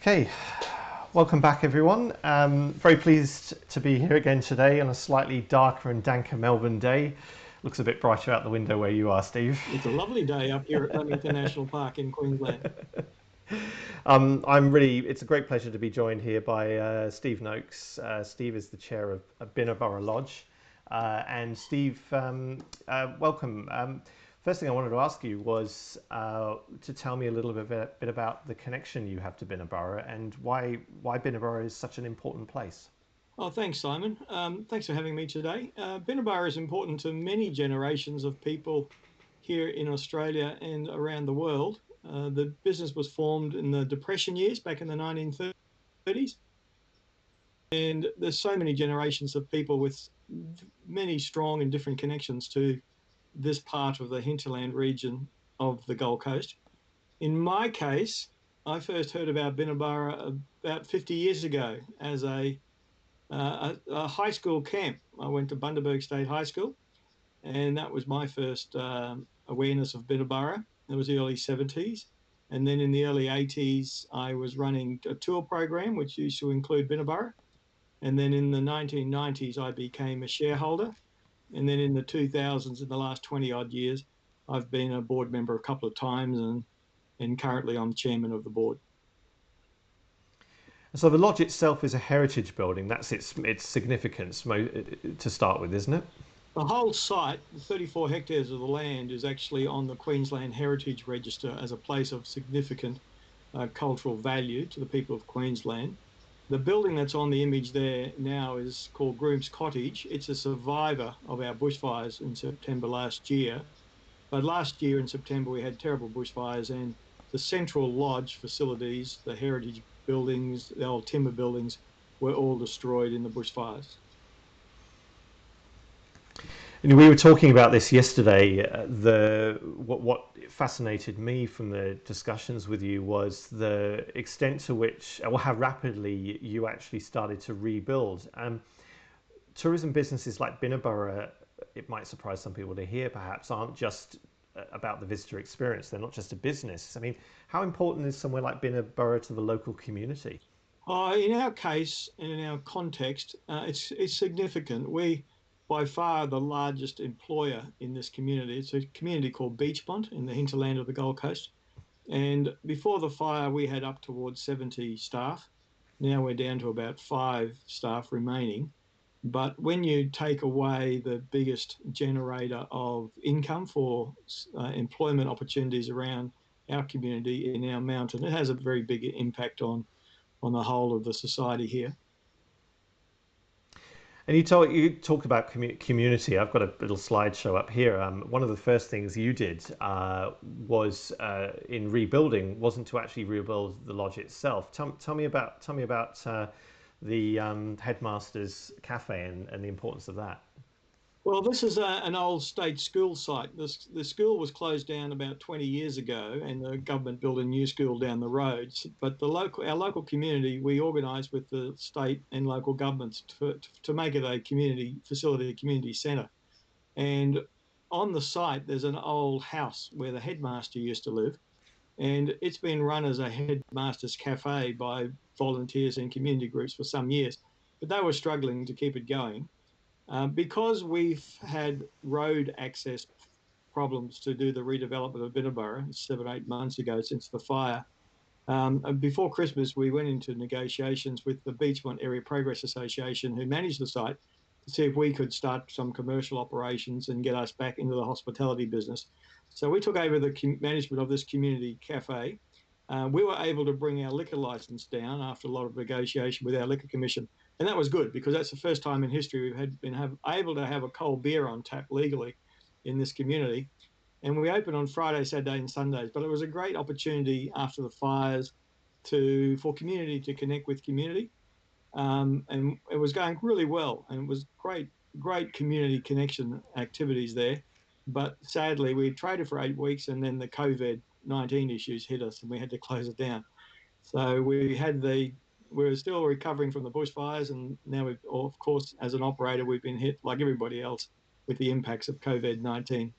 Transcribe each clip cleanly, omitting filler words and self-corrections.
Okay, welcome back everyone. Very pleased to be here again today on a slightly darker and danker Melbourne day. Looks a bit brighter out the window where you are, Steve. It's a lovely day up here at Lamington National Park in Queensland. It's a great pleasure to be joined here by Steve Noakes. Steve is the chair of Binna Burra Lodge. And Steve, welcome. First thing I wanted to ask you was to tell me a little bit about the connection you have to Binna Burra and why Binna Burra is such an important place. Oh, thanks, Simon. Thanks for having me today. Binna Burra is important to many generations of people here in Australia and around the world. The business was formed in the Depression years back in the 1930s. And there's so many generations of people with many strong and different connections to this part of the hinterland region of the Gold Coast. In my case, I first heard about Binna Burra about 50 years ago as a high school camp. I went to Bundaberg State High School, and that was my first awareness of Binna Burra. It was the early 70s. And then in the early 80s, I was running a tour program, which used to include Binna Burra. And then in the 1990s, I became a shareholder. And then in the 2000s, in the last 20 odd years, I've been a board member a couple of times, and currently I'm chairman of the board. So the lodge itself is a heritage building. That's its significance to start with, isn't it? The whole site, the 34 hectares of the land, is actually on the Queensland Heritage Register as a place of significant cultural value to the people of Queensland. The building that's on the image there now is called Groom's Cottage. It's a survivor of our bushfires in September last year. But last year in September, we had terrible bushfires, and the central lodge facilities, the heritage buildings, the old timber buildings, were all destroyed in the bushfires. And we were talking about this yesterday. What fascinated me from the discussions with you was the extent to which, or how rapidly you actually started to rebuild. Tourism businesses like Binna Burra, it might surprise some people to hear, perhaps, aren't just about the visitor experience. They're not just a business. I mean, how important is somewhere like Binna Burra to the local community? In our case and in our context, it's significant. We, by far, are the largest employer in this community. It's a community called Beachmont in the hinterland of the Gold Coast. And before the fire, we had up towards 70 staff. Now we're down to about 5 staff remaining. But when you take away the biggest generator of income for employment opportunities around our community in our mountain, it has a very big impact on the whole of the society here. And you talk about community. I've got a little slideshow up here. One of the first things you did was in rebuilding wasn't to actually rebuild the lodge itself. Tell me about the headmaster's cafe and the importance of that. Well, this is an old state school site. The school was closed down about 20 years ago, and the government built a new school down the road. But our local community, we organised with the state and local governments to make it a community facility, a community centre. And on the site, there's an old house where the headmaster used to live, and it's been run as a headmaster's cafe by volunteers and community groups for some years. But they were struggling to keep it going. Because we've had road access problems to do the redevelopment of Binna Burra 7 or 8 months ago since the fire, before Christmas we went into negotiations with the Beachmont Area Progress Association, who managed the site, to see if we could start some commercial operations and get us back into the hospitality business. So we took over the management of this community cafe. We were able to bring our liquor license down after a lot of negotiation with our liquor commission, and that was good because that's the first time in history we've been able to have a cold beer on tap legally in this community. And we opened on Friday, Saturday, and Sundays. But it was a great opportunity after the fires for community to connect with community, and it was going really well, and it was great community connection activities there. But sadly, we traded for 8 weeks, and then the COVID-19 issues hit us, and we had to close it down. So we're still recovering from the bushfires, and now of course, as an operator, we've been hit like everybody else with the impacts of COVID-19.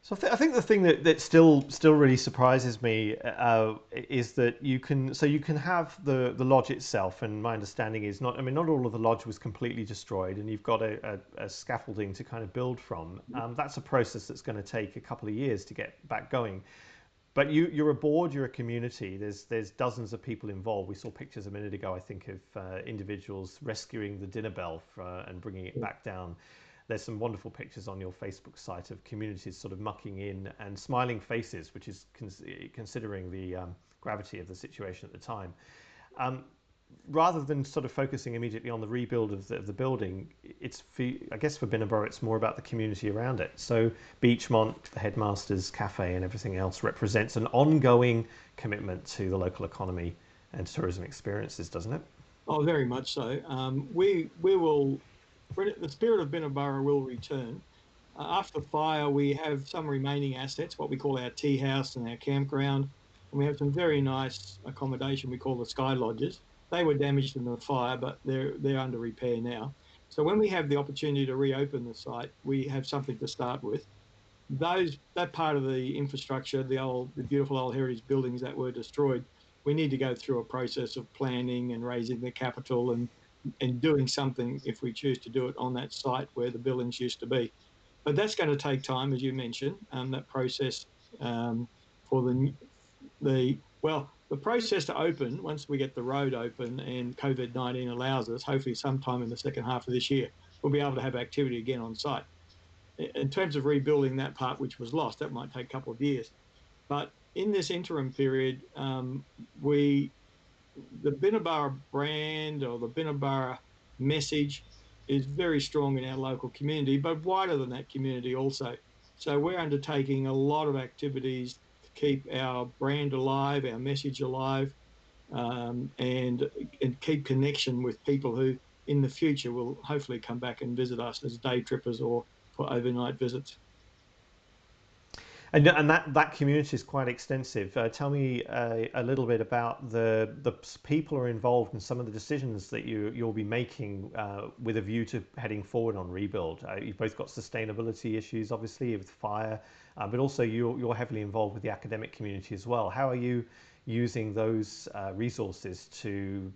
So I think the thing that still really surprises me is that you can have the lodge itself, and my understanding is not all of the lodge was completely destroyed, and you've got a scaffolding to kind of build from. That's a process that's going to take a couple of years to get back going. But you're a board, you're a community. There's dozens of people involved. We saw pictures a minute ago, I think, of individuals rescuing the dinner bell and bringing it back down. There's some wonderful pictures on your Facebook site of communities sort of mucking in and smiling faces, which is considering the gravity of the situation at the time. Um, Rather than sort of focusing immediately on the rebuild of the building, I guess for Binna Burra, it's more about the community around it. So Beachmont, the headmaster's cafe, and everything else represents an ongoing commitment to the local economy and tourism experiences, doesn't it? Oh, very much so. We will, the spirit of Binna Burra will return. After the fire, we have some remaining assets, what we call our tea house and our campground. And we have some very nice accommodation we call the Sky Lodges. They were damaged in the fire, but they're under repair now. So when we have the opportunity to reopen the site, we have something to start with. That part of the infrastructure, the beautiful old heritage buildings that were destroyed, we need to go through a process of planning and raising the capital and doing something if we choose to do it on that site where the buildings used to be. But that's going to take time, as you mentioned. That process for the process to open once we get the road open and COVID-19 allows us, hopefully sometime in the second half of this year, we'll be able to have activity again on site. In terms of rebuilding that part which was lost, that might take a couple of years. But in this interim period, we the Binna Burra brand or the Binna Burra message is very strong in our local community, but wider than that community also. So we're undertaking a lot of activities to keep our brand alive, our message alive, and keep connection with people who in the future will hopefully come back and visit us as day trippers or for overnight visits. And that community is quite extensive. Tell me a little bit about the people who are involved in some of the decisions that you'll be making with a view to heading forward on rebuild. You've both got sustainability issues, obviously, with fire, but also you're heavily involved with the academic community as well. How are you using those resources to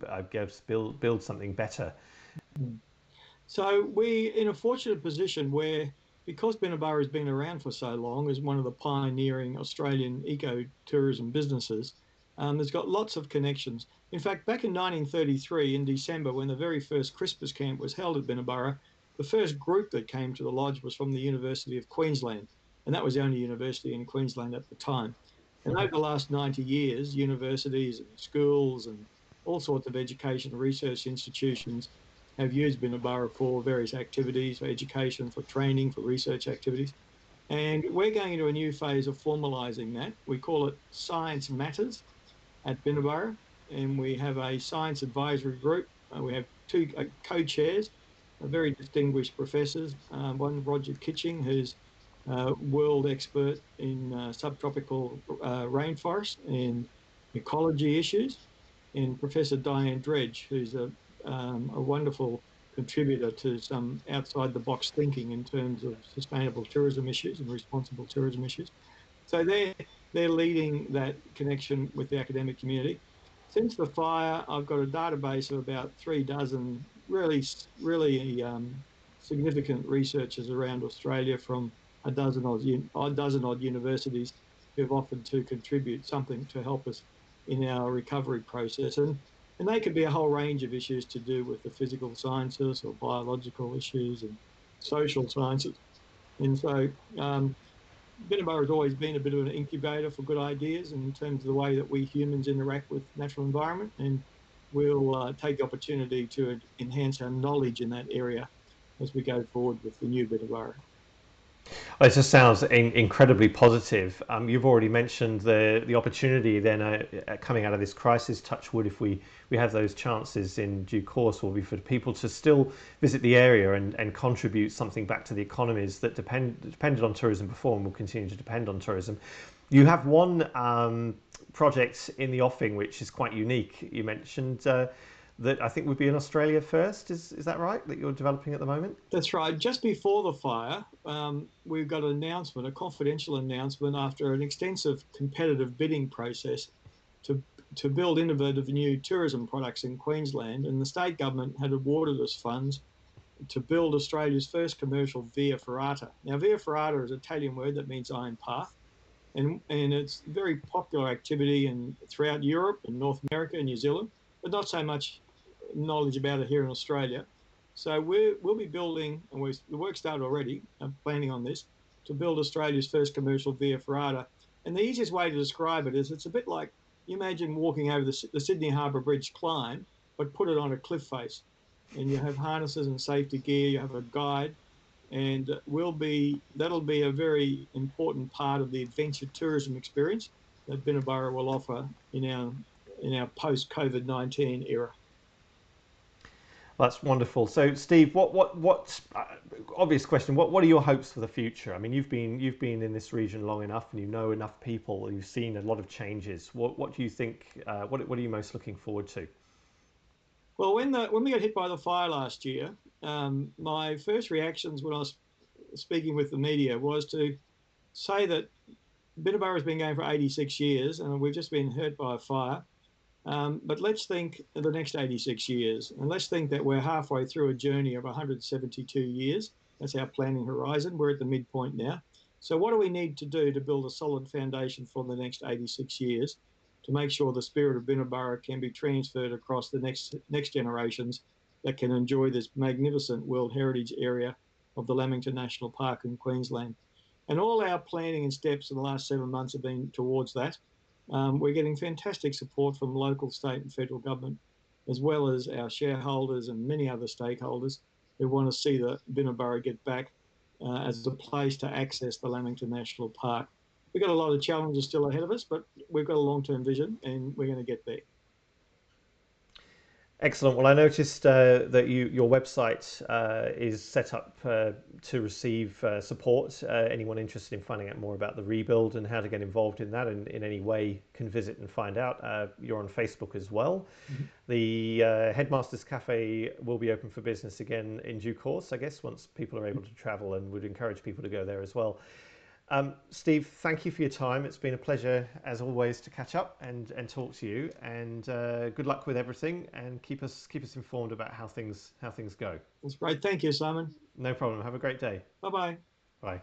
build something better? So we're in a fortunate position where, because Binna Burra has been around for so long as one of the pioneering Australian ecotourism businesses, has got lots of connections. In fact, back in 1933, in December, when the very first Christmas camp was held at Binna Burra, the first group that came to the lodge was from the University of Queensland, and that was the only university in Queensland at the time. And over the last 90 years, universities and schools and all sorts of education and research institutions have used Binna Burra for various activities, for education, for training, for research activities. And we're going into a new phase of formalising that. We call it Science Matters at Binna Burra, and we have a science advisory group. We have two co-chairs, very distinguished professors. One, Roger Kitching, who's a world expert in subtropical rainforests and ecology issues, and Professor Diane Dredge, who's a wonderful contributor to some outside the box thinking in terms of sustainable tourism issues and responsible tourism issues. So they're leading that connection with the academic community. Since the fire, I've got a database of about 3 dozen really significant researchers around Australia from a dozen odd universities who've offered to contribute something to help us in our recovery process. And they could be a whole range of issues to do with the physical sciences or biological issues and social sciences. And so Binna Burra has always been a bit of an incubator for good ideas in terms of the way that we humans interact with natural environment. And we'll take the opportunity to enhance our knowledge in that area as we go forward with the new Binna Burra. Well, it just sounds incredibly positive. You've already mentioned the opportunity then coming out of this crisis. Touch wood, if we have those chances in due course, will be for people to still visit the area and contribute something back to the economies that depended on tourism before and will continue to depend on tourism. You have one project in the offing which is quite unique. You mentioned that I think would be in Australia first. Is that right? That you're developing at the moment? That's right. Just before the fire, we got an announcement, a confidential announcement, after an extensive competitive bidding process to to build innovative new tourism products in Queensland, and the state government had awarded us funds to build Australia's first commercial via ferrata. Now, via ferrata is an Italian word that means iron path, and it's a very popular activity throughout Europe and North America and New Zealand, but not so much knowledge about it here in Australia. So we'll be building, and the work started already. I'm planning on this to build Australia's first commercial via ferrata. And the easiest way to describe it is it's a bit like you imagine walking over the Sydney Harbour Bridge climb, but put it on a cliff face. And you have harnesses and safety gear. You have a guide, and that'll be a very important part of the adventure tourism experience that Binna Burra will offer in our post COVID-19 era. That's wonderful. So, Steve, what? Obvious question. What are your hopes for the future? I mean, you've been in this region long enough, and you know enough people. You've seen a lot of changes. What do you think? What are you most looking forward to? Well, when we got hit by the fire last year, my first reactions when I was speaking with the media was to say that Binna Burra has been going for 86 years, and we've just been hurt by a fire. But let's think of the next 86 years, and let's think that we're halfway through a journey of 172 years. That's our planning horizon. We're at the midpoint now. So, what do we need to do to build a solid foundation for the next 86 years to make sure the spirit of Binna Burra can be transferred across the next generations that can enjoy this magnificent World Heritage area of the Lamington National Park in Queensland? And all our planning and steps in the last 7 months have been towards that. We're getting fantastic support from local, state, and federal government, as well as our shareholders and many other stakeholders who want to see the Binna Burra get back as a place to access the Lamington National Park. We've got a lot of challenges still ahead of us, but we've got a long-term vision and we're going to get there. Excellent. Well, I noticed that your website is set up to receive support. Anyone interested in finding out more about the rebuild and how to get involved in that in any way can visit and find out. You're on Facebook as well. Mm-hmm. The Headmaster's Cafe will be open for business again in due course, I guess, once people are able to travel, and would encourage people to go there as well. Steve, thank you for your time. It's been a pleasure, as always, to catch up and talk to you. And good luck with everything, and keep us informed about how things go. That's great. Thank you, Simon. No problem. Have a great day. Bye-bye. Bye.